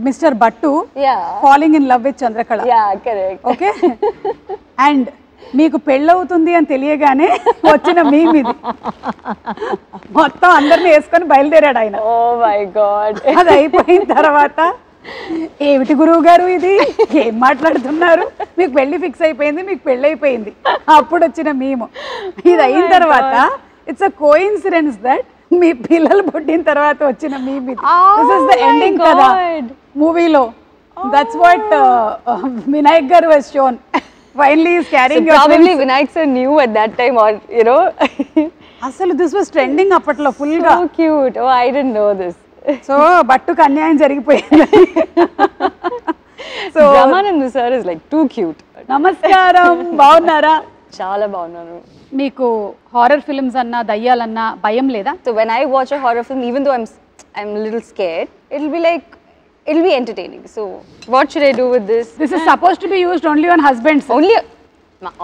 Mister Battu falling in love with Chandrakala. Okay, and మీకు పెళ్ళవుతుంది అని తెలియగానే వచ్చిన మీమ్ ఇది. మొత్తం అందరిని వేసుకొని బయలుదేరాడు ఆయన. Oh my God. అది అయిపోయిన తర్వాత ఏమిటి గురువు గారు ఇది, ఏం మాట్లాడుతున్నారు, మీకు పెళ్లి ఫిక్స్ అయిపోయింది, మీకు పెళ్ళి అయిపోయింది, అప్పుడు వచ్చిన మీము. ఇది అయిన తర్వాత ఇట్స్ అ కోఇన్సిడెన్స్ దట్ మీ పిల్లలు పుట్టిన తర్వాత వచ్చిన మీమ్ ఇది. దిస్ ఇస్ ద ఎండింగ్ కదా మూవీలో. దట్స్ వాట్ వినాయక్ గారు was shown. Finally is carrying your probably Vinayak sir knew at that time, or you know. అసలు this was trending అప్పట్లో ఫుల్ గా. So cute. Oh, I didn't know this. So బట్టుకు అన్యాయం జరిగిపోయింది. So Ramanand sir is like too cute. నమస్కారం, బాగున్నారా? చాలా బాగున్నాను. మీకు హారర్ ఫిల్మ్స్ అన్నా దయ్యాలన్నా భయం లేదా? So when I watch a horror film, even though I'm a little scared, it'll be entertaining. So what should I do with this? This is supposed to be used only on husbands. Only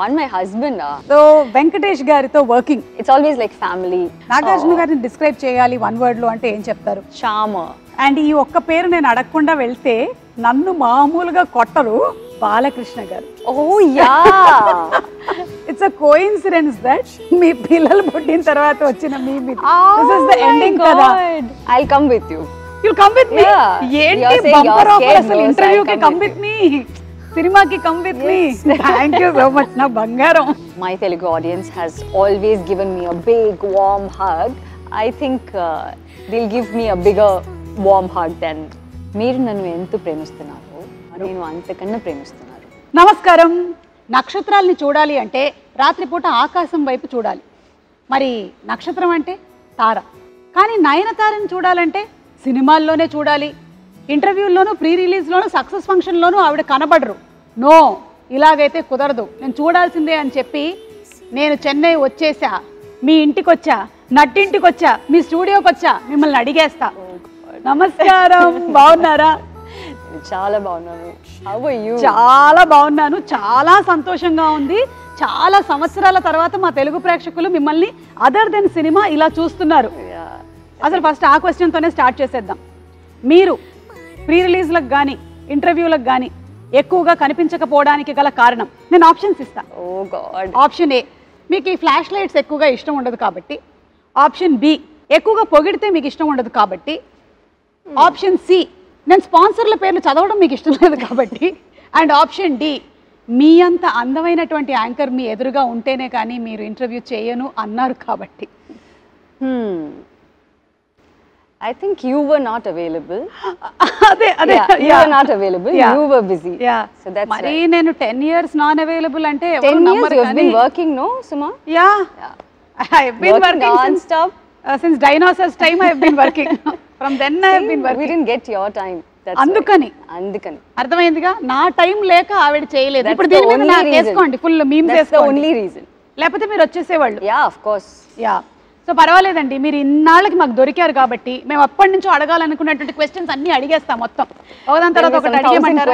on my husband. So Venkatesh గారితో working, it's always like family. Nagarjuna గారిని describe చేయాలి one word లో అంటే ఏం చెప్తారు? Charmer. And ఈ ఒక్క పేరు నేను అడగకుండా వెళ్తే నన్ను మామూలుగా కొట్టరు, బాలకృష్ణ గారు. Oh yeah. It's a coincidence that మీ పిల్లలు పుట్టిన తర్వాత వచ్చిన మీమ్ ఇది. This is the ending కదా. I'll come with you. You'll come with me? ఏంటి బంపర్ ఆఫర్ అసలు? ఇంటర్వ్యూ కి కమ్ విత్ మీ, సినిమాకి come with me. Thank you so much నా బంగారం. My Telugu audience has always given me a big warm hug. I think they'll give me a bigger warm hug than మీరు నన్ను ఎంత ప్రేమిస్తున్నారు, నేను అంతకన్నా ప్రేమిస్తున్నారు. నమస్కారం. నక్షత్రాలని చూడాలి అంటే రాత్రిపూట ఆకాశం వైపు చూడాలి. మరి నక్షత్రం అంటే తార. కానీ నయనతారని చూడాలంటే సినిమాల్లోనే చూడాలి. ఇంటర్వ్యూల్లోనూ, ప్రీ రిలీజ్లోనూ, సక్సెస్ ఫంక్షన్లోనూ ఆవిడ కనబడరు. నో, ఇలాగైతే కుదరదు, నేను చూడాల్సిందే అని చెప్పి నేను చెన్నై వచ్చేసా, మీ ఇంటికి వచ్చా, నట్టింటికి వచ్చా, మీ స్టూడియోకి వచ్చా, మిమ్మల్ని అడిగేస్తా. నమస్కారం, బాగున్నారా? చాలా బాగున్నాను. How are you? చాలా బాగున్నాను, చాలా సంతోషంగా ఉంది. చాలా సంవత్సరాల తర్వాత మా తెలుగు ప్రేక్షకులు మిమ్మల్ని అదర్ దెన్ సినిమా ఇలా చూస్తున్నారు. అసలు ఫస్ట్ ఆ క్వశ్చన్తోనే స్టార్ట్ చేసేద్దాం. మీరు ప్రీ రిలీజ్లకు కానీ ఇంటర్వ్యూలకు కానీ ఎక్కువగా కనిపించకపోవడానికి గల కారణం నేను ఆప్షన్స్ ఇస్తాను. Oh God. ఆప్షన్ ఏ, మీకు ఈ ఫ్లాష్ లైట్స్ ఎక్కువగా ఇష్టం ఉండదు కాబట్టి. ఆప్షన్ బి, ఎక్కువగా పొగిడితే మీకు ఇష్టం ఉండదు కాబట్టి. ఆప్షన్ సి, నేను స్పాన్సర్ల పేర్లు చదవడం మీకు ఇష్టం లేదు కాబట్టి. అండ్ ఆప్షన్ డి, మీ అంత అందమైనటువంటి యాంకర్ మీ ఎదురుగా ఉంటేనే కానీ మీరు ఇంటర్వ్యూ చేయను అన్నారు కాబట్టి. I think you were not available. You were not available. You were busy. So that's మరి నేను 10 years నాన్ అవైలబుల్ అంటే 10 years you have been working, no, Suma? I have been working non-stop since dinosaurs time. I have been working. From then I have been working. We didn't get your time. అందుకని అర్థమైందిగా, నా time లేక ఆవిడ చేయలేదు. ఇప్పుడు దీని మీద నాకు వేసుకోండి, ఫుల్ మీమ్స్ వేసుకోండి. Only reason. లేకపోతే మీరు వచ్చేసేవాళ్ళు. Of course. సో పర్వాలేదండి, మీరు ఇన్నాళ్ళకి మాకు దొరికారు కాబట్టి మేము అప్పటి నుంచి అడగాలనుకున్నటువంటి క్వశ్చన్స్ అన్ని అడిగేస్తాం మొత్తం. ఒకదాని తర్వాత ఒకటి అడిగేమంటారు.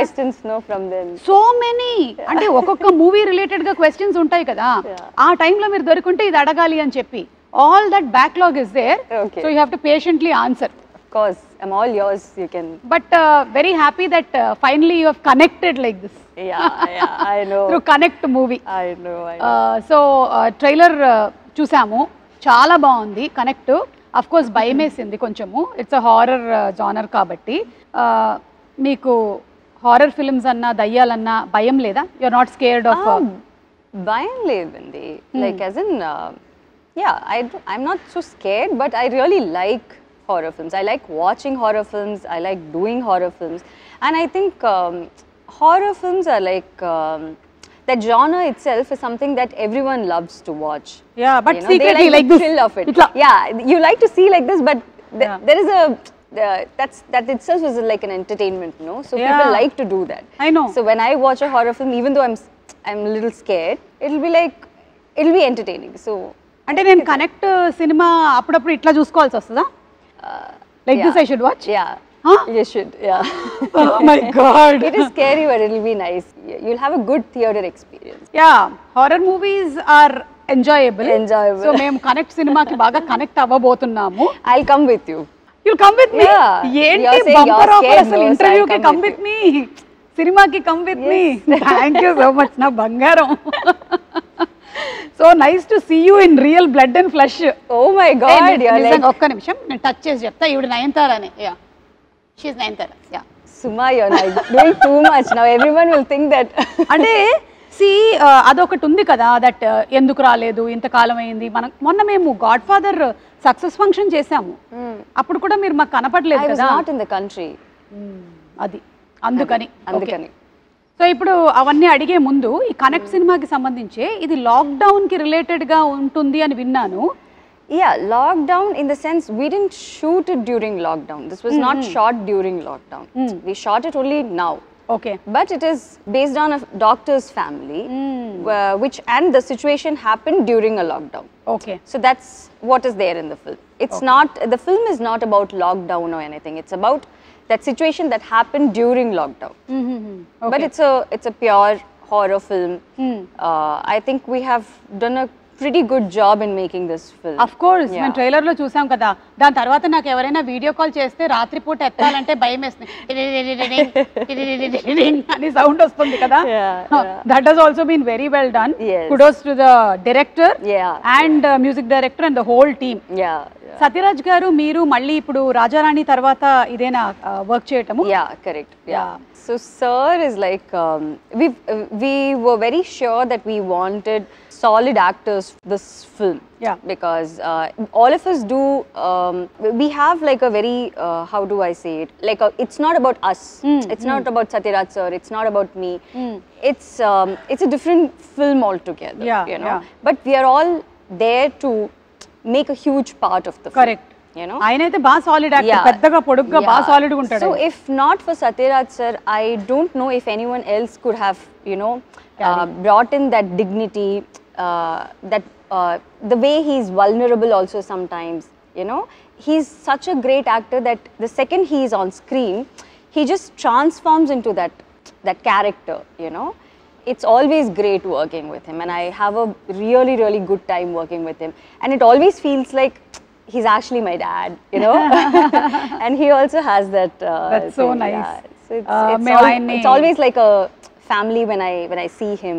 సో మెనీ, అంటే ఒక్కొక్క మూవీ రిలేటెడ్ గా క్వశ్చన్స్ ఉంటాయి కదా, ఆ టైంలో మీరు దొరికింటే ఇది అడగాలి అని చెప్పి. All that backlog is there. So you have to patiently answer. Of course, I'm all yours. You can. But very happy that finally you have connected like this. Yeah, I know. Through Connect movie. I know. So trailer చూసాము, చాలా బాగుంది. Connect of course భయం వేసింది కొంచెము. It's a horror genre కాబట్టి. మీకు horror films అన్నా దయ్యాలన్నా భయం లేదా? You are not scared of? భయం లేదండి. Like as in I'm not so scared, but I really like horror films. I like watching horror films. I like doing horror films, and I think horror films are like that genre itself is something that everyone loves to watch. Yeah, but secretly like this. Thrill of it. Yeah, you like to see like this, but there is a that itself is like an entertainment, you know. So people like to do that. I know. So when I watch a horror film, even though I'm a little scared, it'll be entertaining. So అంటే నేను connect cinema అప్పుడప్పుడు ఇట్లా చూసుకోవాల్సి వస్తుందా? Like this I should watch? Yeah. You should. Yeah. Oh my God. It is scary, but it'll be nice. You'll have a good theater experience. Yeah, horror movies are enjoyable. Enjoyable. So మేము connect సినిమాకి బాగా connect అవ్వబోతున్నాము. I'll come with you. You'll come with me? Yeah. ఏంటి You're saying bumper you're offer scared, అసలు no, so ఇంటర్వ్యూకి I'll come with me, సినిమాకి come with me. Thank you so much నా బంగారం. So nice to see you in real blood and flesh. Oh my God, you're like ఒక్క నిమిషం నేను touch చేసి చెప్తా. ఈవిడ నయనతారనే. Yeah, she Nayanthara. Yeah, Suma, you're like doing too much now. Everyone will think that. అంటే సి అదొకటి ఉంది కదా, దట్ ఎందుకు రాలేదు, ఇంతకాలం అయింది. మనం మొన్న మేము గాడ్ ఫాదర్ సక్సెస్ ఫంక్షన్ చేసాము, అప్పుడు కూడా మీరు మాకు కనపడలేదు I was కదా. not in the country. అది అందుకని. అందుకని. సో ఇప్పుడు అవన్నీ అడిగే ముందు ఈ కనెక్ట్ సినిమాకి సంబంధించి ఇది లాక్డౌన్ కి రిలేటెడ్ గా ఉంటుంది అని విన్నాను. Yeah, lockdown in the sense we didn't shoot it during lockdown. This was not shot during lockdown. We shot it only now. Okay. But it is based on a doctor's family, which and the situation happened during a lockdown. Okay. So that's what is there in the film. It's not, the film is not about lockdown or anything. It's about that situation that happened during lockdown. Okay. But it's a pure horror film. I think we have done a pretty good job in making this film. Of course మేము trailer లో చూసాం కదా. దాని తర్వాత నాకు ఎవరైనా video call చేస్తే రాత్రిపూట ఎత్తాలంటే భయం వేస్తుంది అని సౌండ్ వస్తుంది కదా. That has also been very well done. Kudos to the director and music director and the whole team. Sathyaraj garu, మీరు మళ్ళీ ఇప్పుడు రాజారాణి తర్వాత ఇదేనా వర్క్ చేయటము? Yeah, correct. Yeah. So sir is like we were very sure that we wanted solid actors for this film. Yeah. Because all of us do, we have like a very, how do I say it? Like it's not about us. It's not about Satyaraj sir. It's not about me. It's a different film altogether. Yeah, you know. yeah. But we are all there to make a huge part of the film. Correct. You know. ఆయనైతే బాగా solid actor, పెద్దగా పొడుగ్గా బాగా solid గా ఉంటాడు. So if not for Satyaraj sir, I don't know if anyone else could have, you know, brought in that dignity, the way he's vulnerable also sometimes, you know. He's such a great actor that the second he is on screen, he just transforms into that character, you know. It's always great working with him, and I have a really, really good time working with him. And it always feels like he's actually my dad, you know. And he also has that. That's so thing, nice. Yeah. So it's always like a family when I see him,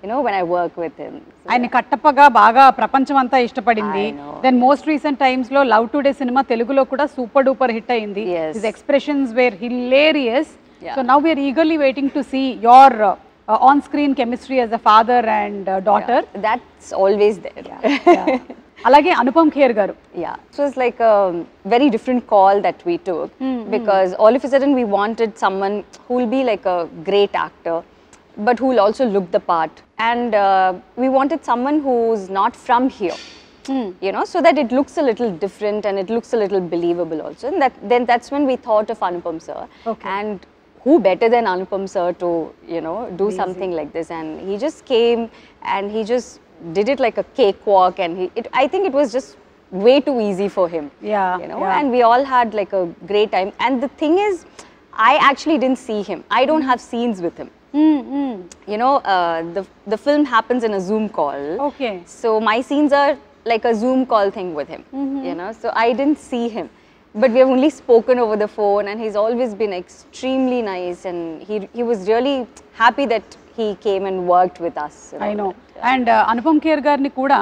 you know, when I work with him. So ఆయన కట్టప్పగా బాగా ప్రపంచం అంతా ఇష్టపడింది. Then most recent times లో love today cinema తెలుగులో కూడా super duper hit అయింది. His expressions were hilarious. So now we are eagerly waiting to see your on screen chemistry as a father and daughter. That's always there. అలాగే అనుపమ్ ఖేర్ గారు. Yeah, so it's like a very different call that we took, because all of a sudden we wanted someone who will be like a great actor but who will also look the part, and we wanted someone who's not from here, you know, so that it looks a little different and it looks a little believable also. And then that's when we thought of Anupam sir. And who better than Anupam sir to, you know, do something like this? And he just came and he just did it like a cakewalk, and I think it was just way too easy for him. You know, and we all had like a great time. And the thing is, I actually didn't see him. I don't have scenes with him. You know, the film happens in a Zoom call. Okay. So my scenes are like a Zoom call thing with him. You know, so I didn't see him. But we have only spoken over the phone, and he's always been extremely nice, and he was really happy that he came and worked with us. I know. And Anupam Kher గారిని కూడా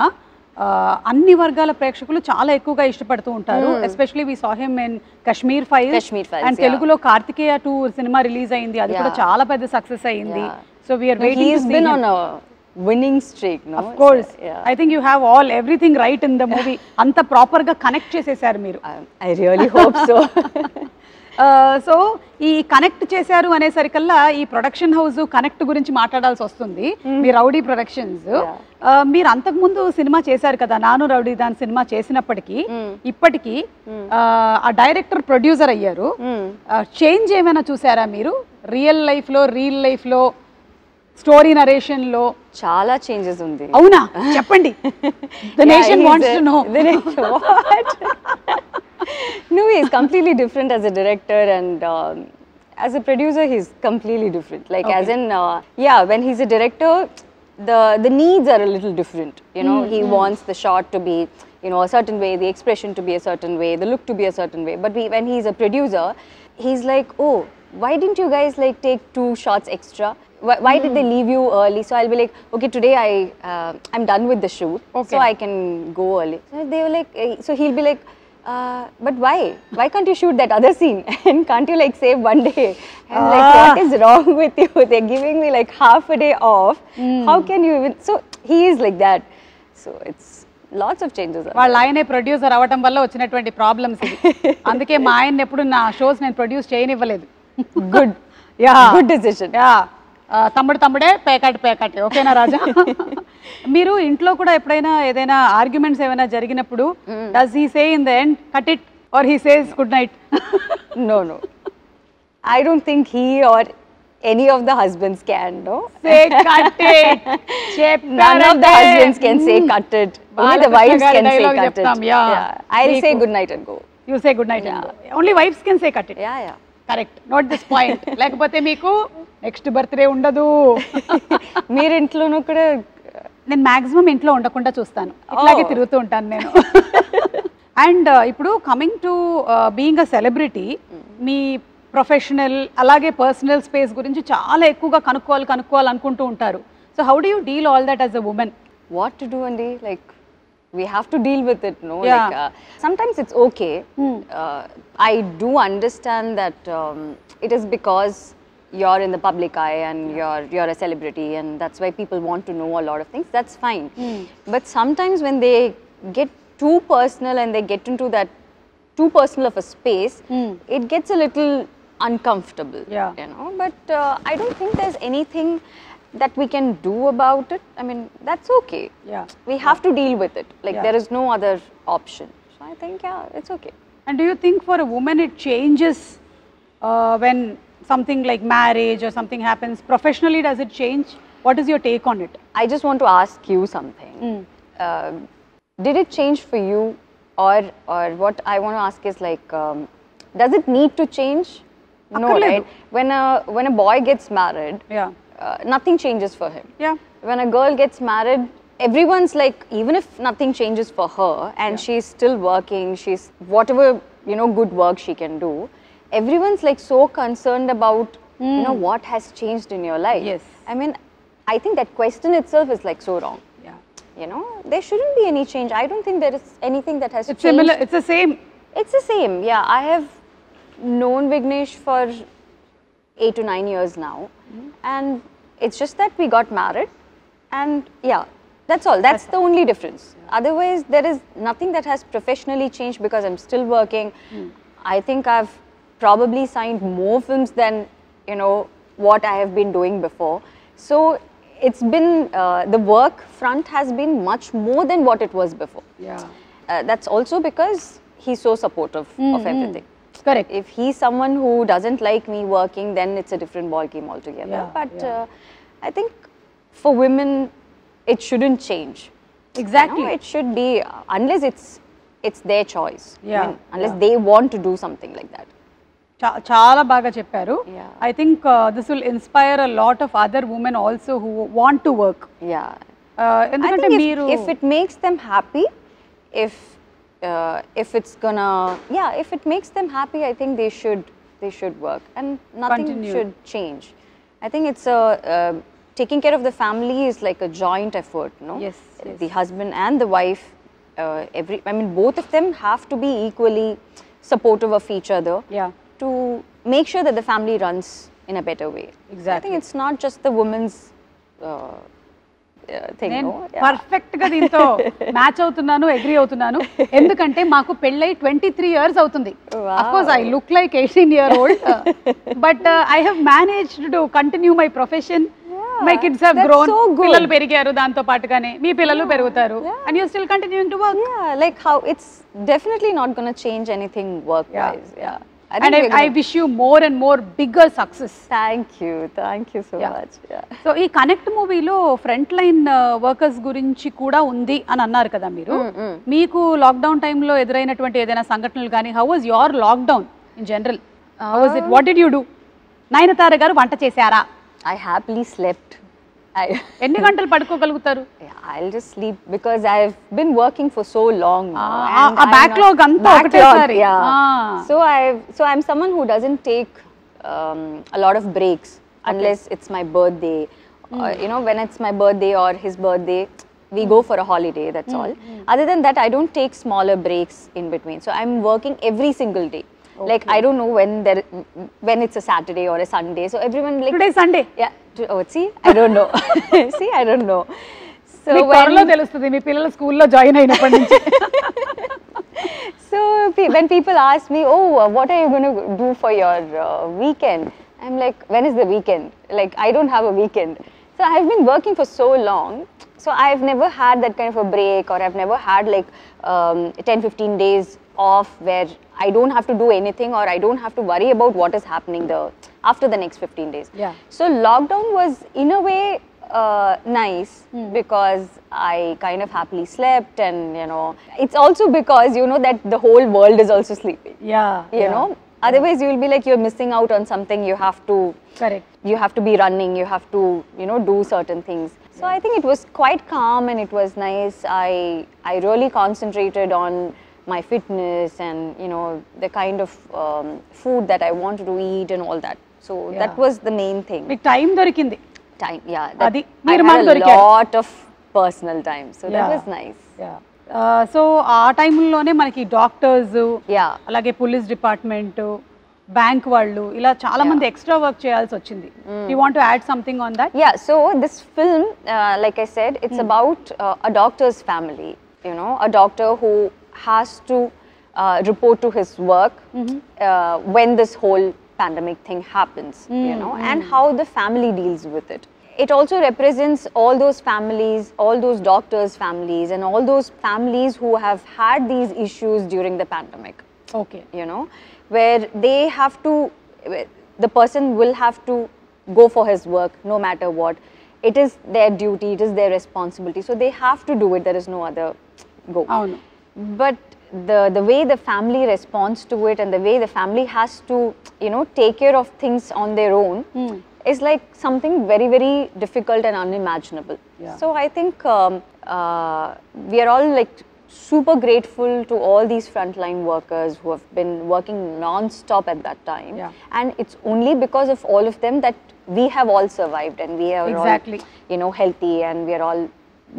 అన్ని వర్గాల ప్రేక్షకులు చాలా ఎక్కువగా ఇష్టపడుతూ ఉంటారు. Especially we saw him in Kashmir files, and తెలుగులో కార్తికేయ 2 సినిమా రిలీజ్ అయింది. అది కూడా చాలా పెద్ద సక్సెస్ అయింది. So we are waiting to see him. on a winning streak, no? Of course. I think you have everything right in the movie. anta proper ga connect చేసేసారు మీరు. I really hope so. So ఈ connect చేశారు అనేసరికల్లా ఈ production house connect గురించి మాట్లాడాల్సి వస్తుంది. మీ rowdy productions, మీరు అంతకుముందు సినిమా చేశారు కదా, నాను రౌడీ దాని సినిమా చేసినప్పటికీ ఇప్పటికీ ఆ డైరెక్టర్ ప్రొడ్యూసర్ అయ్యారు. చేంజ్ ఏమైనా చూసారా మీరు రియల్ లైఫ్ లో స్టోరీ నరేషన్ లో? చాలా చేంజెస్ ఉంది. అవునా, చెప్పండి. The nation wants to know. What? No, he's completely different as a director, and as a producer he's completely different. Like as in when he's a director, the needs are a little different. You know, he wants the shot to be, you know, a certain way, the expression to be a certain way, the look to be a certain way. But when he's a producer, he's like, oh, why didn't you guys like take 2 shots extra? Why did they leave you early? So I'll be like, okay, today I'm done with the shoot, so I can go early. So they were like, so he'll be like, but why? Why can't you shoot that other scene? And can't you like save one day? I'm like, what is wrong with you? They're giving me like half a day off. How can you even? So he is like that. So it's lots of changes. వాళ్ళ ఆయనే producer అవ్వటం వల్ల వచ్చినటువంటి problems ఇది. అందుకే మా ఆయన ఎప్పుడు నా షోస్ నేను ప్రొడ్యూస్ చేయనివ్వలేదు. Good decision. తమ్ముడే పేకాటి ఓకేనా రాజా? మీరు ఇంట్లో కూడా ఎప్పుడైనా ఏదైనా ఆర్గ్యుమెంట్స్ ఏమైనా జరిగినప్పుడు does he say in the end cut it or he says good night? No, I don't think he or any of the husbands can, no? Say cut it. None of the husbands can say cut it. Only the wives can say cut it. Yeah. I'll say good night and go. You say good night and go. Only wives can say cut it. Yeah. Correct. Note this point. లేకపోతే మీకు next birthday ఉండదు. మీరు ఇంట్లోనూ కూడా? నేను maximum ఇంట్లో ఉండకుండా చూస్తాను, ఇట్లాగే తిరుగుతూ ఉంటాను నేను. అండ్ ఇప్పుడు coming to being a celebrity, me professional అలాగే పర్సనల్ స్పేస్ గురించి చాలా ఎక్కువగా కనుక్కోవాలనుకుంటూ ఉంటారు. So how do you deal all that as a women? What to do, Andy? Like, we have to deal with it, no? Yeah. Like, sometimes it's okay. I do understand that it is because you're in the public eye and you're a celebrity, and that's why people want to know a lot of things. That's fine. But sometimes when they get too personal and they get into that too personal of a space, it gets a little uncomfortable. Yeah. You know. But I don't think there's anything that we can do about it. I mean, that's okay. Yeah. We have to deal with it. Like, there is no other option. So I think, yeah, it's okay. And do you think for a woman it changes when something like marriage or something happens? Professionally, does it change? What is your take on it? I just want to ask you something. Did it change for you? Or what I want to ask is like, does it need to change? No, right? When a boy gets married, nothing changes for him. Yeah. When a girl gets married, everyone's like, even if nothing changes for her and she's still working, she's whatever, you know, good work she can do, everyone's like so concerned about, you know, what has changed in your life. Yes. I mean, I think that question itself is like so wrong. Yeah. You know, there shouldn't be any change. I don't think there is anything that has changed. Similar, it's the same. It's the same, yeah. I have known Vignesh for 8 to 9 years now, and it's just that we got married, and yeah, that's all. That's the only difference. Otherwise, there is nothing that has professionally changed because I'm still working. I think I've probably signed more films than, you know, what I have been doing before. So it's been, the work front has been much more than what it was before. Yeah. That's also because he's so supportive of everything. Correct. If he's someone who doesn't like me working, then it's a different ball game altogether. Yeah, But I think for women, it shouldn't change. Exactly. You know, it should be, unless it's their choice. Yeah. I mean, unless they want to do something like that. చాలా బాగా చెప్పారు. Yeah. I think this will inspire a lot of other women also who want to work. Yeah. ఎందుకంటే I think మీరు if it makes them happy, if it's gonna, if it makes them happy, I think they should work, and nothing should change. I think it's taking care of the family is like a joint effort, no? Yes. The husband and the wife, I mean, both of them have to be equally supportive of each other. Yeah. To make sure that the family runs in a better way. Exactly. I think it's not just the woman's thing, నేను no? Perfect గా దీంతో match అవుతున్నాను, agree అవుతున్నాను. ఎందుకంటే మాకు పెళ్ళై 23 years అవుతుంది. Of course I look like 18-year-old, but I have managed to continue my profession. My kids have grown. So good. పిల్లలు పెరిగారు దాంతో పాటుగానే, మీ పిల్లలు పెరుగుతారు, and you're still continuing to work. Yeah, like how it's definitely not going to change anything work-wise. Yeah. And I wish you more and more bigger success. Thank you so much. Yeah. So ఈ connect మూవీలో front line workers గురించి కూడా ఉంది అని అన్నారు కదా మీరు. మీకు లాక్డౌన్ టైంలో ఎదురైనటువంటి ఏదైనా సంఘటనలు కానీ, how was your lockdown in general? How was it? What did you do? Nayanthara గారు వంట చేశారా? I happily slept. ఎన్ని గంటలు పడుకోగలుగుతారు? I'll just sleep because I've been working for so long now. ఆ backlog అంతా ఒకటేసారి. So I'm someone who doesn't take a lot of breaks unless it's my birthday. You know, when it's my birthday or his birthday, we go for a holiday, that's all. Other than that, I don't take smaller breaks in between. So I'm working every single day. Like I don't know when it's a Saturday or a Sunday. So everyone like today Sunday. Yeah. See, I don't know. See, I don't know. So త్వరలో తెలుస్తుంది మీ పిల్లల స్కూల్లో join అయినప్పటి నుంచి. So when people ask me, oh, what are you going to do for your weekend? I'm like, when is the weekend? Like I don't have a weekend. So I've been working for so long. So I've never had that kind of a break, or I've never had like 10-15 days off where I don't have to do anything, or I don't have to worry about what is happening after the next 15 days. Yeah. So lockdown was in a way nice because I kind of happily slept, and you know, it's also because you know that the whole world is also sleeping. Yeah. You know, otherwise you will be like you're missing out on something. You have to. Correct. You have to be running. You have to, you know, do certain things. So I think it was quite calm and it was nice. I really concentrated on my fitness and you know the kind of food that I wanted to eat and all that. So that was the main thing. మీకు time దొరికింది. Time, yeah. అది I మీరు had మాకు a దొరికారు. lot of personal time. So that was nice. So ఆ టైంలోనే మనకి doctors, Yeah. అలాగే పోలీస్ డిపార్ట్మెంట్, బ్యాంక్ వాళ్ళు ఇలా చాలా మంది ఎక్స్ట్రా వర్క్ చేయాల్సి వచ్చింది. You want to add something on that? Yeah, so this film, like I said, it's about a doctor's family, you know, a doctor who has to report to his work when this whole pandemic thing happens, you know, and how the family deals with it. It also represents all those families, all those doctors' families, and all those families who have had these issues during the pandemic. Okay. You know, where they have to, the person will have to go for his work no matter what. It is their duty, it is their responsibility. So they have to do it, there is no other go. అవును. But the way the family responds to it and the way the family has to, you know, take care of things on their own is like something very, very difficult and unimaginable. Yeah. So I think we are all like super grateful to all these frontline workers who have been working non-stop at that time. Yeah. And it's only because of all of them that we have all survived and we are Exactly. all, you know, healthy and we are all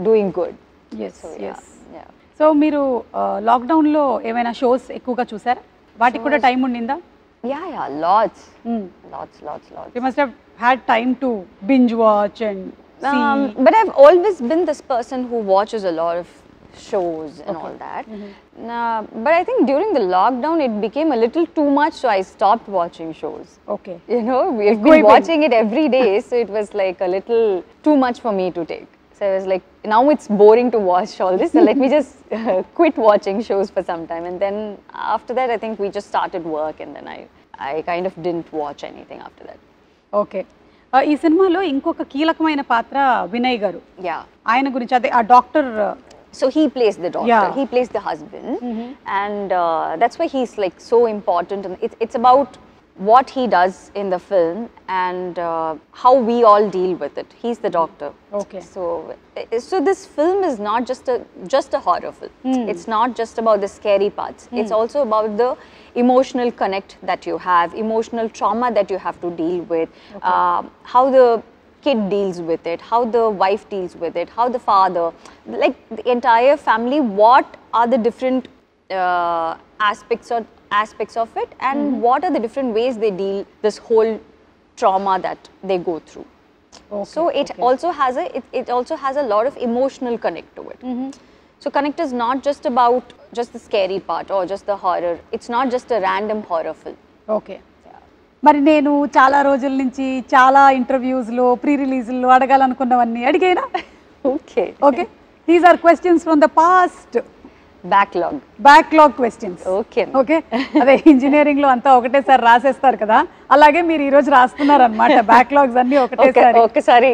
doing good. Yes So yes. yeah. So మీరు లాక్డౌన్లో ఏమైనా shows ఎక్కువగా చూసారా? వాటికి కూడా time ఉండిందా? Yeah, lots. Lots. You must have had time to binge watch and But I've always been this person who watches a lot of shows and all that. But I think during the lockdown it became a little too much, so I stopped watching shows. Okay. You know, we've been watching it every day, so it was like a little too much for me to take. So I was like, now it's boring to watch all this, so let me just quit watching shows for some time. And then after that, I think we just started work, and then I kind of didn't watch anything after that. Okay. ఈ సినిమాలో ఇంకొక కీలకమైన పాత్ర వినయ్ గారు. Yeah. ఆయన గురించి అదే ఆ doctor. So he plays the doctor, Yeah. he plays the husband, and that's why he's like so important. And it's about what he does in the film and how we all deal with it. He's the doctor. Okay. So this film is not just a horror film. It's not just about the scary parts. It's also about the emotional connect that you have, emotional trauma that you have to deal with, how the kid deals with it, how the wife deals with it, how the father, like the entire family, what are the different aspects of it, and what are the different ways they deal this whole trauma that they go through. Okay, So it also has a lot of emotional connect to it. So connect is not just about just the scary part or just the horror. It's not just a random horror film. Okay. మరి నేను చాలా రోజుల నుంచి చాలా ఇంటర్వ్యూస్లో pre రిలీజ్లో అడగాలనుకున్నవన్నీ అడిగేనా? Okay. Okay. These are questions from the past. Backlog questions. Okay. Okay. అదే ఇంజనీరింగ్ లో అంతా ఒకటేసారి రాసేస్తారు కదా, అలాగే మీరు ఈ రోజు రాస్తున్నారు అనమాట బ్యాక్లాగ్స్ అన్ని ఒక్కసారి.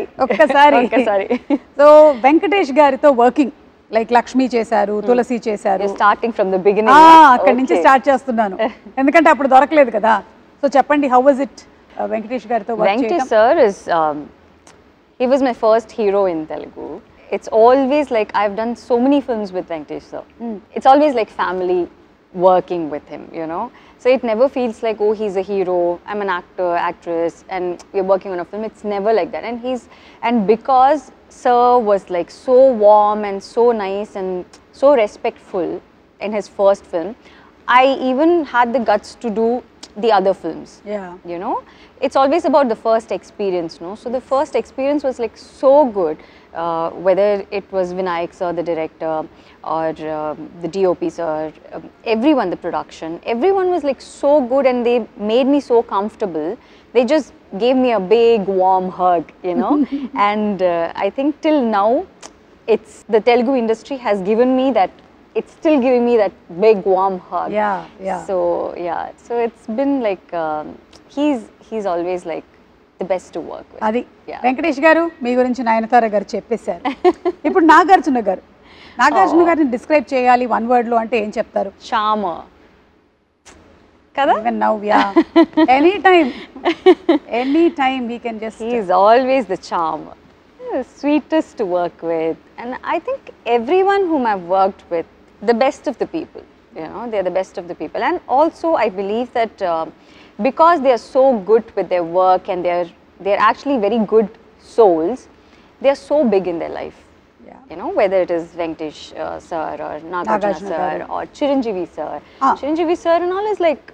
సో వెంకటేష్ గారితో వర్కింగ్, లైక్ లక్ష్మి చేశారు, తులసి చేశారు. Starting from the beginning. అక్కడి నుంచి స్టార్ట్ చేస్తున్నాను ఎందుకంటే అప్పుడు దొరకలేదు కదా. సో చెప్పండి, హౌ వాజ్ ఇట్ వెంకటేష్ గారితో వర్క్ చేయడం? Venkatesh sir is He was my first hero in Telugu. It's always like I've done so many films with Venkatesh sir. It's always like family working with him, you know. So it never feels like, oh, he's a hero, I'm an actor, actress, and we're working on a film. It's never like that. And because sir was like so warm and so nice and so respectful in his first film, I even had the guts to do the other films. Yeah. You know, it's always about the first experience, no? So the first experience was like so good, whether it was Vinayak sir, the director, or the DOP sir, everyone, the production, everyone was like so good, and they made me so comfortable. They just gave me a big warm hug, you know. And I think till now, it's the Telugu industry has given me that. It's still giving me that big warm hug. Yeah, yeah. So yeah, so it's been like he's always like the best to work with. అది Yeah. Venkatesh గారు మీ గురించి నయనతార గారు చెప్పేశారు. ఇప్పుడు నాగార్జున గారిని describe చేయాలి one word లో అంటే ఏం చెప్తారు? Charmer. Kada? Even now, yeah. Anytime we can just. He is always the charmer. The sweetest to work with, and I think everyone whom I've worked with, the best of the people. You know, they're the best of the people, and also I believe that because they are so good with their work and they're actually very good souls, they are so big in their life. Yeah. You know, whether it is Venkatesh sir or Nagarjuna sir or Chiranjeevi sir. Chiranjeevi sir and all is like,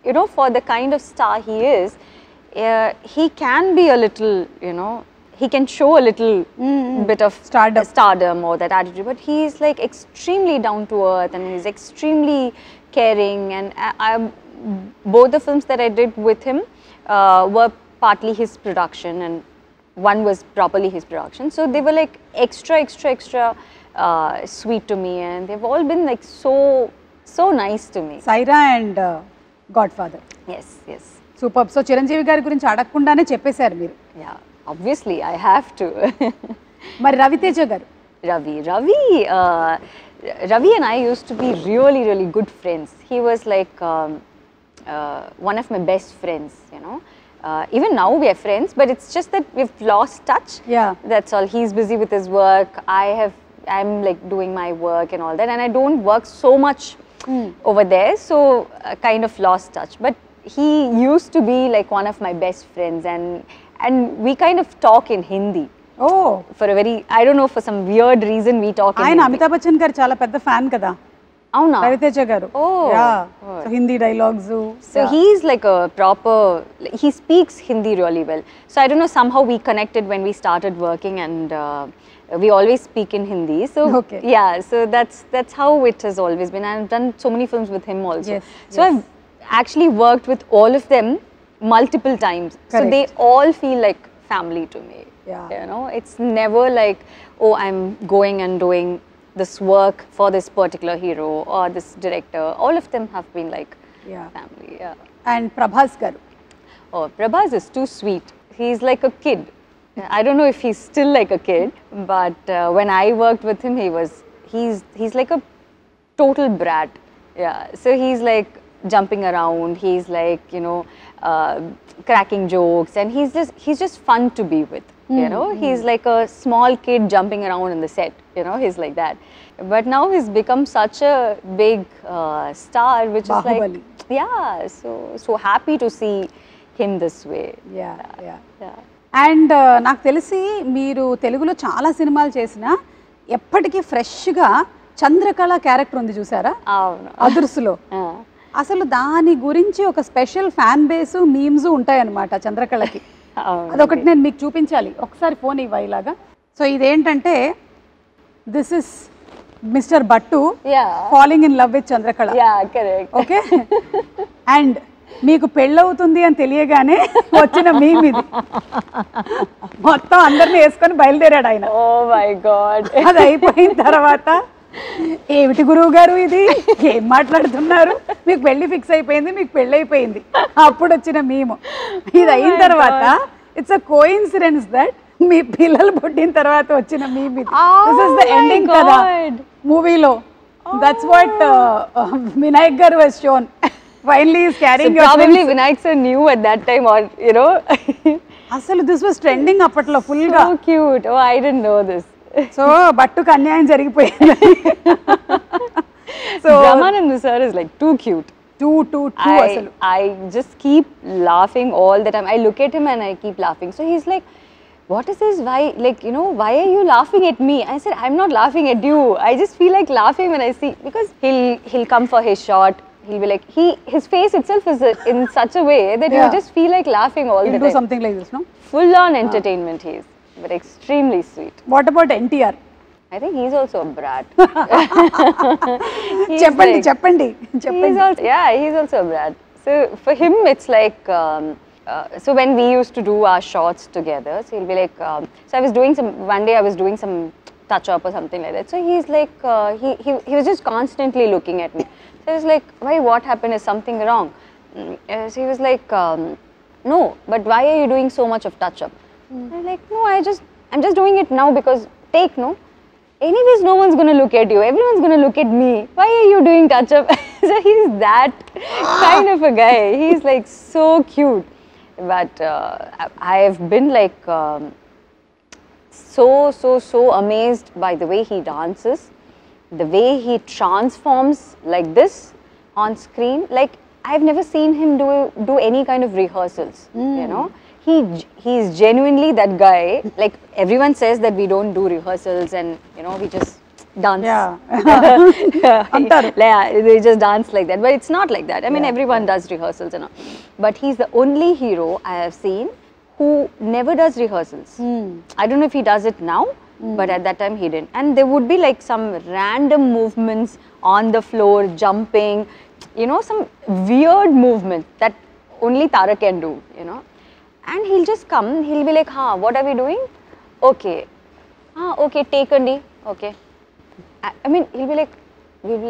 you know, for the kind of star he is, he can be a little, you know, he can show a little bit of stardom or that attitude, but he is like extremely down to earth, and he's extremely caring. And both the films that I did with him were partly his production, and one was properly his production. So they were like extra sweet to me, and they've all been like so nice to me. Saira and Godfather. Yes. Superb. So Chiranjeevi గారి గురించి అడగకుండానే చెప్పేశారు మీరు. Yeah, obviously I have to. మరి రవితేజ గారు? Ravi and I used to be really good friends. He was like one of my best friends, you know. Even now we are friends, but it's just that we've lost touch. Yeah. That's all. He's busy with his work. I'm like doing my work and all that, and I don't work so much over there, so kind of lost touch. But he used to be like one of my best friends, and we kind of talk in Hindi. Oh. For a very, I don't know, for some weird reason we talk in ఆయన Hindi. Amitabh Bachchan గారు చాలా పెద్ద fan కదా అవునా? రవితేజ గారు. So Hindi dialogues. So he's like a proper, he speaks Hindi really well. So I don't know, somehow we connected when we started working, and we always speak in Hindi. So Okay. yeah, so that's how it has always been. I've done so many films with him also. Yes, So I've actually worked with all of them multiple times. Correct. So they all feel like family to me. Yeah. You know, it's never like, oh, I'm going and doing this work for this particular hero or this director. All of them have been like family. Yeah. And Prabhas గారు? Oh, Prabhas is too sweet. He's like a kid. I don't know if he's still like a kid, but when I worked with him, he's like a total brat. Yeah. So he's like jumping around. He's like, you know, cracking jokes, and he's just fun to be with. You know, he's like a small kid jumping around in the set. You know, he's like that. But now he's become such a big star, which Bahubali. is like, yeah. So happy to see him this way. Yeah. And నాకు తెలిసి మీరు తెలుగులో చాలా సినిమాలు చేసినా ఎప్పటికీ ఫ్రెష్గా Chandrakala character ఉంది చూసారా అదుర్సులో? అసలు దాని గురించి ఒక స్పెషల్ ఫ్యాన్ బేస్ మీమ్స్ ఉంటాయన్నమాట చంద్రకళకి. అదొకటి నేను మీకు చూపించాలి, ఒకసారి ఫోన్ ఇవ్వ ఇలాగా. సో ఇదేంటంటే this is Mr Battu falling in love with Chandrakala. Okay, and మీకు పెళ్ళవుతుంది అని తెలియగానే వచ్చిన మీమ్ ఇది. మొత్తం అందరిని వేసుకొని బయలుదేరాడు ఆయన. Oh my God. అది అయిపోయిన తర్వాత ఏమిటి గురువు గారు ఇది, ఏం మాట్లాడుతున్నారు, మీకు పెళ్లి ఫిక్స్ అయిపోయింది, మీకు పెళ్ళి అయిపోయింది, అప్పుడు వచ్చిన మీము. ఇది అయిన తర్వాత ఇట్స్ అ కోఇన్సిడెన్స్ దట్ మీ పిల్లలు పుట్టిన తర్వాత వచ్చిన మీమ్ ఇది. దిస్ ఇస్ ద ఎండింగ్ కదా మూవీలో. దట్స్ వాట్ వినాయక్ గారు was shown. Finally, he's carrying your probably twins. Vinayak sir knew at that time, or you know, అసలు దిస్ వాస్ ట్రెండింగ్ అప్పట్లో ఫుల్ గా. So cute. Oh, I didn't know this. So బట్టుకు అన్యాయం జరిగిపోయింది. So Brahmanand sir is like too cute. Too అసలు. I just keep laughing all the time. I look at him and I keep laughing. So he's like, what is this? Why, like, you know, why are you laughing at me? I said, I'm not laughing at you. I just feel like laughing when I see, because he'll come for his shot. He'll be like, his face itself is in such a way that you just feel like laughing all the time. Do something like this, no? Full on entertainment he is, but extremely sweet. What about NTR? I think he's also a brat. చెప్పండి. He's also a brat. So for him, it's like, so when we used to do our shots together, so he'll be like, so one day I was doing some touch up or something like that. So he's like, he was just constantly looking at me. So I was like, why, what happened? Is something wrong? So he was like, no, but why are you doing so much of touch up? I'm like, no, I'm just doing it now because no. Anyways, no one's going to look at you. Everyone's going to look at me. Why are you doing touch up? So he's that kind of a guy. He's like so cute. But I've been like so amazed by the way he dances, the way he transforms like this on screen. Like, I've never seen him do any kind of rehearsals, you know. He's genuinely that guy. Like, everyone says that we don't do rehearsals and, you know, we just dance. They just dance like that, but it's not like that. I mean, everyone does rehearsals and all. But he's the only hero I have seen who never does rehearsals. I don't know if he does it now, but at that time he didn't. And there would be like some random movements on the floor, jumping, you know, some weird movement that only Tara can do, you know. And he'll just come, he'll be like, what are we doing? Okay. Okay, take Andi. Okay. I mean, we'll be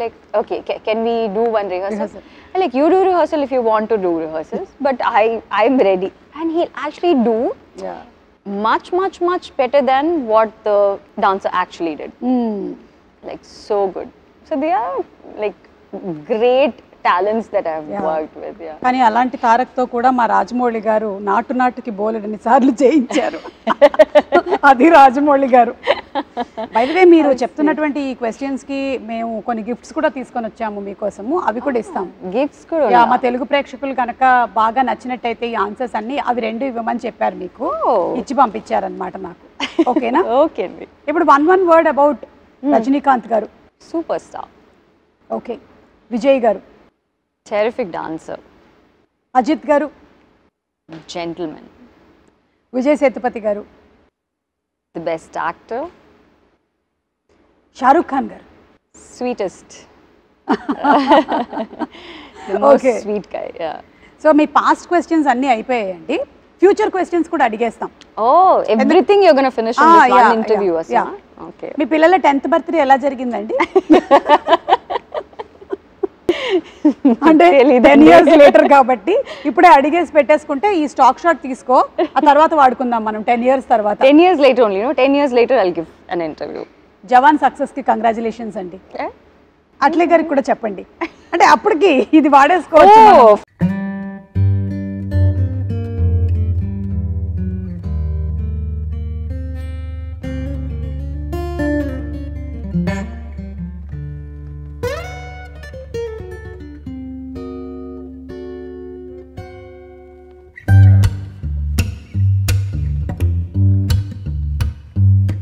like, okay, can we do one rehearsal? Like, you do rehearsal if you want to do rehearsals, but I'm ready. And he'll actually do much better than what the dancer actually did. Like, so good. So they are like great talents that I've worked with. కానీ అలాంటి తారక్తో కూడా మా రాజమౌళి గారు నాటుకి బోలెడన్ని సార్లు చేయించారు. అది రాజమౌళి గారు. బై ది వే, మీరు చెప్తున్నటువంటి ఈ క్వశ్చన్స్ కి మేము కొన్ని గిఫ్ట్స్ కూడా తీసుకొని వచ్చాము మీకోసము. అవి కూడా ఇస్తాం. గిఫ్ట్స్ కూడా మా తెలుగు ప్రేక్షకులు కనుక బాగా నచ్చినట్టయితే ఈ ఆన్సర్స్ అన్ని అవి 2 ఇవ్వమని చెప్పారు, మీకు ఇచ్చి పంపించారనమాట నాకు. ఓకేనా? ఓకే అండి. ఇప్పుడు one word అబౌట్ రజనీకాంత్ గారు. Super star. ఓకే. విజయ్ గారు. Terrific dancer. అజిత్ గారు. Gentleman. విజయ్ సేతుపతి గారు. The best actor. Shahrukh Khan గారు. Sweetest. The most sweet guy. So me past questions అన్నీ అయిపోయాయండి. ఫ్యూచర్ క్వశ్చన్స్ కూడా అడిగేస్తాం. Oh, everything you're going to finish in this one interview. Okay. మీ పిల్లల 10th birthday ఎలా జరిగిందండి? అంటే 10 years later కాబట్టి ఇప్పుడే అడిగేసి పెట్టేసుకుంటే ఈ స్టాక్ షాట్ తీసుకో, ఆ తర్వాత వాడుకుందాం మనం 10 years తర్వాత. 10 years later only, no? 10 years later I'll give an interview. Jawan success కి కంగ్రాచులేషన్స్ అండి. అట్లే గారికి కూడా చెప్పండి. అంటే అప్పటికి ఇది వాడేసుకోవచ్చు.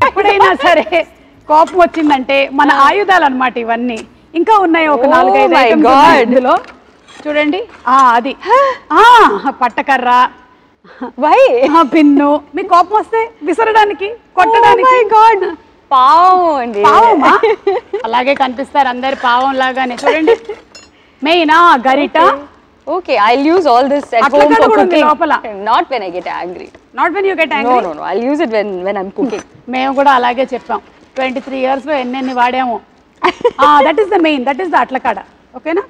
ఎప్పుడైనా సరే కోపం వచ్చిందంటే మన ఆయుధాలు అన్నమాట ఇవన్నీ. ఇంకా ఉన్నాయి ఒక 4-5 ఐటమ్స్ ఇందులో. చూడండి, అది పట్టకర్ర, పిన్ను. మీ కోపం వస్తే విసరడానికి, కొట్టడానికి. పావమా? అలాగే కనిపిస్తారు అందరు పావం లాగానే. చూడండి, మెయిన్ గరిట. Okay, I'll use all this at home for cooking. Not when I get angry. Not when you get angry? No. I'll use it when I'm cooking. మేము కూడా అలాగే చెప్పాం. 23 years లో ఎన్నెన్ని వాడాము. That is the main. That is the atlakada. Okay na?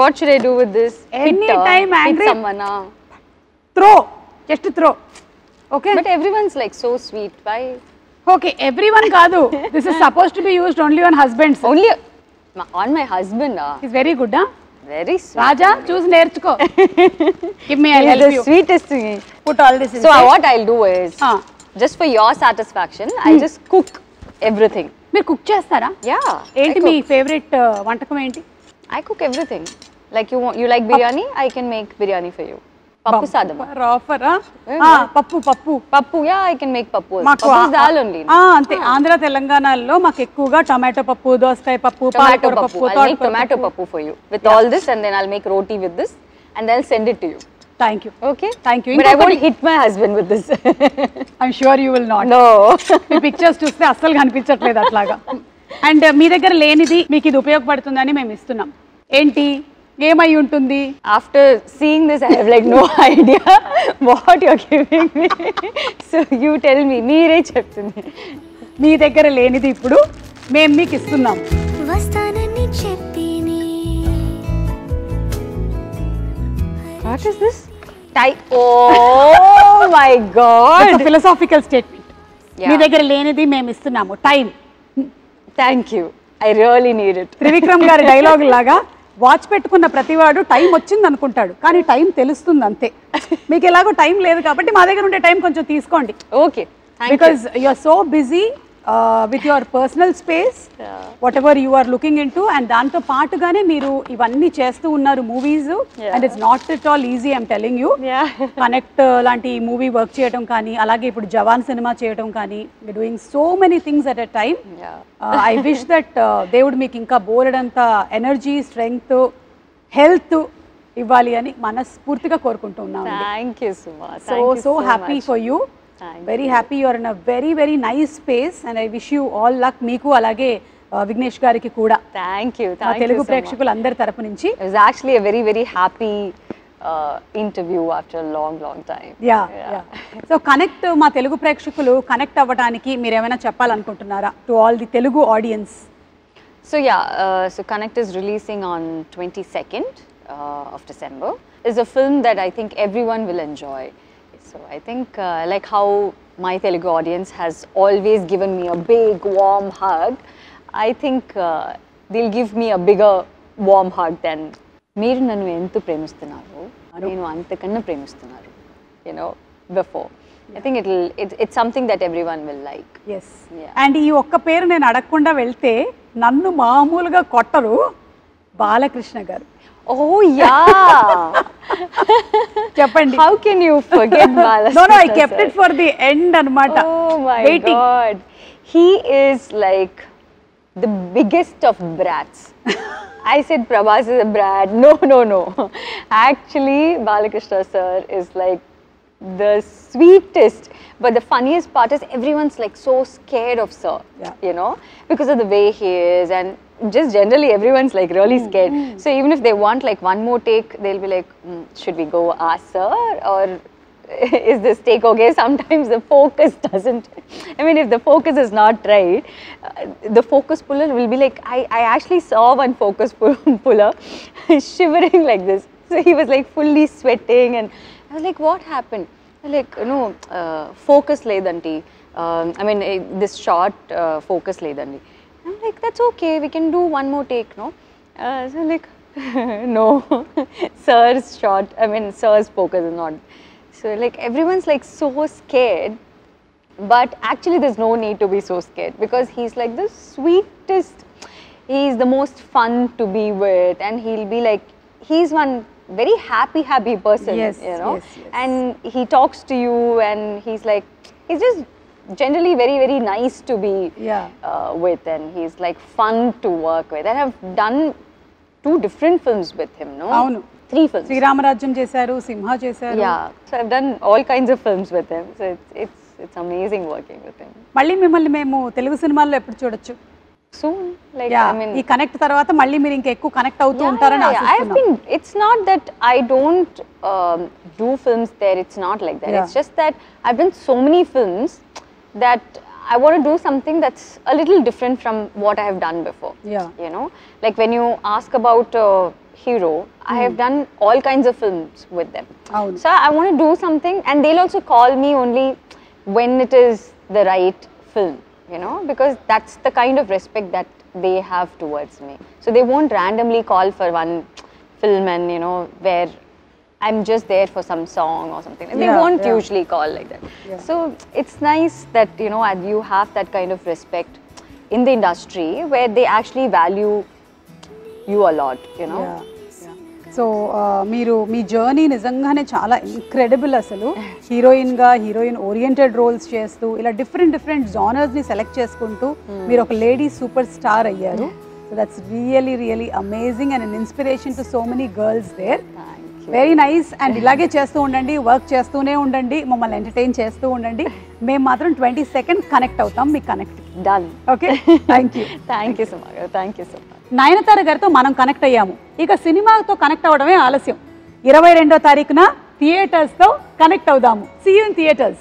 What should I do with this? Anytime angry. Hit someone. Throw. Just throw. Okay? But everyone's like so sweet. Why? Okay, everyone kaadu. This is supposed to be used only on husbands. Only on my husband. He's very good, huh? Very sweet. రాజా చూసి నేర్చుకో. Give me, I'll He's help the you. sweetest thing. Put all this So inside. what I'll do is, just for your satisfaction, I'll just cook everything. మీరు cook చేస్తారా? Yeah. ఏంటి మీ favourite వంటకం ఏంటి? I cook everything. Like you like biryani, I can make biryani for you. Pappu sadam. ఆఫరా? పప్పు పప్పు. Pappu, yeah, I can make pappu. Pappu is dal only. అంతే. ఆంధ్ర తెలంగాణలో మాకు ఎక్కువగా టొమాటో పప్పు, దోసకాయ పప్పు, Tomato పాలకూర pappu. పప్పు, I'll make tomato pappu for you with all this, and then I'll make roti with this, and then I'll send it to you. Thank you. Okay? Thank you. But I won't hit my husband with this. I'm sure you will not. No. Me pictures చూస్తే అస్సలు కనిపించట్లేదు అట్లాగా. And మీ దగ్గర లేనిది మీకు ఇది ఉపయోగపడుతుందని మేము ఇస్తున్నాం. ఏంటి, ఏమై ఉంటుంది? After seeing this, I have like no idea what you're giving me. So you tell me. మీరే చెప్తుంది. మీ దగ్గర లేనిది ఇప్పుడు మేము మీకు ఇస్తున్నాం. What is this? Oh my God! It's a philosophical statement. Yeah. మీ దగ్గర లేనిది మేము ఇస్తున్నాము. Time. Thank you. I really need it. Trivikram గారి డైలాగ్ లాగా వాచ్ పెట్టుకున్న ప్రతివాడు టైం వచ్చింది అనుకుంటాడు, కానీ టైం తెలుస్తుంది అంతే. మీకు ఎలాగో టైం లేదు కాబట్టి మా దగ్గర ఉండే టైం కొంచెం తీసుకోండి. Okay. Thank Because you are so busy with your personal space, whatever you are looking into, and దాంతో పాటుగానే మీరు ఇవన్నీ చేస్తూ ఉన్నారు movies, and it's not at all easy, I'm telling you. Connect లాంటి మూవీ వర్క్ చేయడం కానీ, అలాగే ఇప్పుడు జవాన్ సినిమా చేయడం కానీ, doing so many things at a time. I wish that దేవుడు మీకు ఇంకా బోలెడంత ఎనర్జీ, స్ట్రెంగ్త్, హెల్త్ ఇవ్వాలి అని మనస్ఫూర్తిగా కోరుకుంటూ ఉన్నాను. Thank you, Suma. So happy for you. Very happy you are in a very nice space, and I wish you all luck. మీకు అలాగే విఘ్నేష్ గారికి కూడా. Thank you. తెలుగు ప్రేక్షకులు అందరి తరపు నుంచి. It was actually a very happy interview after a long time. Yeah. So connect, మా తెలుగు ప్రేక్షకులు కనెక్ట్ అవ్వడానికి మీరు ఏమైనా చెప్పాలనుకుంటున్నారా to all the Telugu audience? So so Connect is releasing on 22nd of December. It's a film that I think everyone will enjoy. So I think like how my Telugu audience has always given me a big warm hug, I think they'll give me a bigger warm hug than మీరు నన్ను ఎంత ప్రేమిస్తున్నారు, నేను అంతకన్నా ప్రేమిస్తున్నారు, you know, before. I think it's something that everyone will like. Yes. And ఈ ఒక్క పేరు నేను అడగకుండా వెళ్తే నన్ను మామూలుగా కొట్టరు, బాలకృష్ణ గారు. Oh yeah. చెప్పండి. How can you forget Balakrishna? No, I kept it for the end anamata. Oh my God. He is like the biggest of brats. I said Prabhas is a brat. No. Actually, Balakrishna sir is like the sweetest. But the funniest part is everyone's like so scared of sir, you know, because of the way he is, and just generally everyone's like really scared. So even if they want like one more take, they'll be like, should we go ask sir, or is this take okay? Sometimes the focus doesn't, I mean, if the focus is not right, the focus puller will be like, I actually saw one focus puller shivering like this. So he was like fully sweating, and I was like, what happened? Like, no, focus ledanti. I mean, this shot focus ledanti. I'm like, that's okay, we can do one more take, no? So like, no, sir's shot, I mean, sir's focus is not. So like, everyone's like so scared, but actually there's no need to be so scared, because he's like the sweetest, he's the most fun to be with, and he'll be like, he's one very happy person, you know, and he talks to you, and he's like, he's just generally very nice to be with, and he's like fun to work with. And I've done 2 different films with him, no? 3 films. Sri Rama Rajyam చేశారు, సింహ చేశారు. So I've done all kinds of films with him. So it's amazing working with him. మళ్ళీ మిమ్మల్ని మేము తెలుగు సినిమాల్లో ఎప్పుడు చూడొచ్చు? Soon, like I mean, ఈ connect తర్వాత మళ్ళీ మీరు ఇంకా ఎక్కువ కనెక్ట్ అవుతూ ఉంటారని ఆశిస్తున్నాను. It's not that I don't do films there, it's not like that. It's just that I've done so many films that I want to do something that's a little different from what I have done before. You know, like when you ask about Hero, I have done all kinds of films with them. So I want to do something, and they'll also call me only when it is the right film, you know, because that's the kind of respect that they have towards me. So they won't randomly call for one film and where I'm just there for some song or something. They won't usually call like that. So it's nice that and you have that kind of respect in the industry where they actually value you a lot. So మీరు మీ journey నిజంగానే చాలా incredible అసలు. హీరోయిన్గా heroine oriented roles చేస్తూ ఇలా different జానర్స్ని select చేసుకుంటూ మీరు ఒక లేడీ సూపర్ స్టార్ అయ్యారు. So that's really amazing and an inspiration to so many girls there. Very nice. And ఇలాగే చేస్తూ ఉండండి, వర్క్ చేస్తూనే ఉండండి, మమ్మల్ని ఎంటర్టైన్ చేస్తూ ఉండండి. మేము మాత్రం 20 seconds కనెక్ట్ అవుతాం మీకు connect. Done. Okay, thank you. Thank you Suma garu, thank you so much. Nayanthara గారితో మనం కనెక్ట్ అయ్యాము, ఇక సినిమాతో కనెక్ట్ అవ్వడమే ఆలస్యం. 22వ తారీఖున థియేటర్స్తో కనెక్ట్ అవుదాము. See you in theatres.